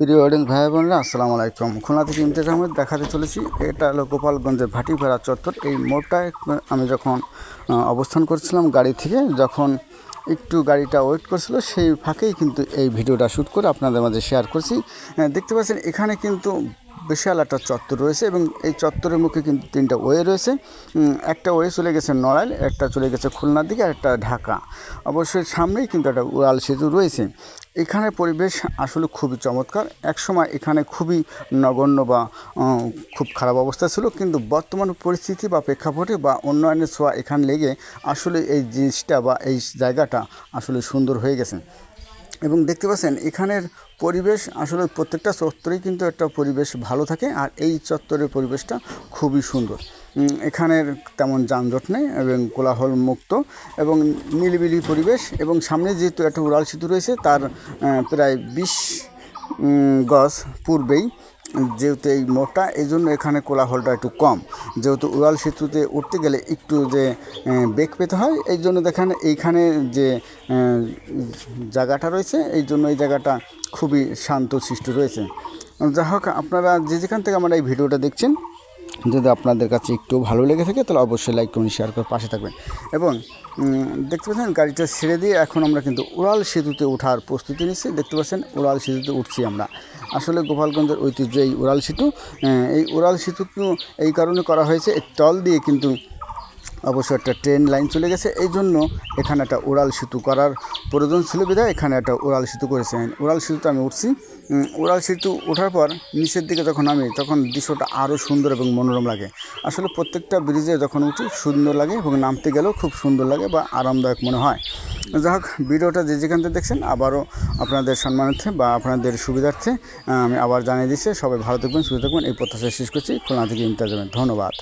প্রিয় অডিয়েন্স ভাই বোনেরা, আসসালামু আলাইকুম। খুলনা থেকে ইমতিয়াজ আহমেদ দেখাতে চলেছি। এটা হলো গোপালগঞ্জের ভাটিপাড়া চত্বর। এই মোড়টায় আমি যখন অবস্থান করছিলাম গাড়ি থেকে, যখন একটু গাড়িটা ওয়েট করছিল, সেই ফাঁকেই কিন্তু এই ভিডিওটা শ্যুট করে আপনাদের মাঝে শেয়ার করছি। দেখতে পাচ্ছেন এখানে কিন্তু বিশাল একটা চত্বর রয়েছে এবং এই চত্বরের মুখে কিন্তু তিনটা ওয়ে রয়েছে। একটা ওয়ে চলে গেছে নড়াইল, একটা চলে গেছে খুলনার দিকে, আর একটা ঢাকা। অবশ্যই সামনেই কিন্তু একটা উড়াল সেতু রয়েছে। এখানের পরিবেশ আসলে খুবই চমৎকার। একসময় এখানে খুবই নগণ্য বা খুব খারাপ অবস্থা ছিল, কিন্তু বর্তমান পরিস্থিতি বা প্রেক্ষাপটে বা উন্নয়নের ছোঁয়া এখানে লেগে আসলে এই জিনিসটা বা এই জায়গাটা আসলে সুন্দর হয়ে গেছে। এবং দেখতে পাচ্ছেন এখানের পরিবেশ আসলে প্রত্যেকটা চত্বরেই কিন্তু একটা পরিবেশ ভালো থাকে, আর এই চত্বরের পরিবেশটা খুবই সুন্দর। এখানের তেমন যানজট নেই এবং কোলাহল মুক্ত এবং নিরিবিলি পরিবেশ। এবং সামনে যেহেতু একটা উড়াল সেতু রয়েছে, তার প্রায় 20 গজ পূর্বেই যেহেতু এই মোড়টা, এই জন্য এখানে কোলাহলটা একটু কম। যেহেতু উড়াল সেতুতে উঠতে গেলে একটু যে বেগ পেতে হয়, এই জন্য দেখেন এইখানে যে জায়গাটা রয়েছে, এই জন্য এই জায়গাটা খুবই শান্তশিষ্ট রয়েছে। যাই হোক, আপনারা যেখান থেকে আমরা এই ভিডিওটা দেখছেন, যদি আপনাদের কাছে একটু ভালো লেগে থাকে তাহলে অবশ্যই লাইক কমেন্ট শেয়ার করে পাশে থাকবেন। এবং দেখতে পাচ্ছেন গাড়িটা ছেড়ে দিয়ে এখন আমরা কিন্তু উড়াল সেতুতে ওঠার প্রস্তুতি নিচ্ছি। দেখতে পাচ্ছেন উড়াল সেতুতে উঠছি আমরা। আসলে গোপালগঞ্জের ঐতিহ্য এই উড়াল সেতু। এই উড়াল সেতু এই কারণে করা হয়েছে, এই তল দিয়ে কিন্তু অবশ্য একটা ট্রেন লাইন চলে গেছে, এই জন্য এখানে একটা উড়াল সেতু করার প্রয়োজন ছিল বিধায় এখানে একটা উড়াল সেতু করেছে। উড়াল সেতুতে আমি উঠছি। উড়াল সেতু ওঠার পর নিচের দিকে যখন নামি, তখন দৃশ্যটা আরও সুন্দর এবং মনোরম লাগে। আসলে প্রত্যেকটা ব্রিজে যখন উঠি সুন্দর লাগে এবং নামতে গেলেও খুব সুন্দর লাগে বা আরামদায়ক মনে হয়। যাই হোক, ভিডিওটা যেখান থেকে দেখছেন আবারও আপনাদের সম্মানার্থে বা আপনাদের সুবিধার্থে আমি আবার জানিয়ে দিচ্ছি, সবাই ভালো থাকবেন, সুস্থ থাকবেন এই প্রত্যাশা শেষ করছি। খুলনা থেকে ইমতিয়াজ আহমেদ, ধন্যবাদ।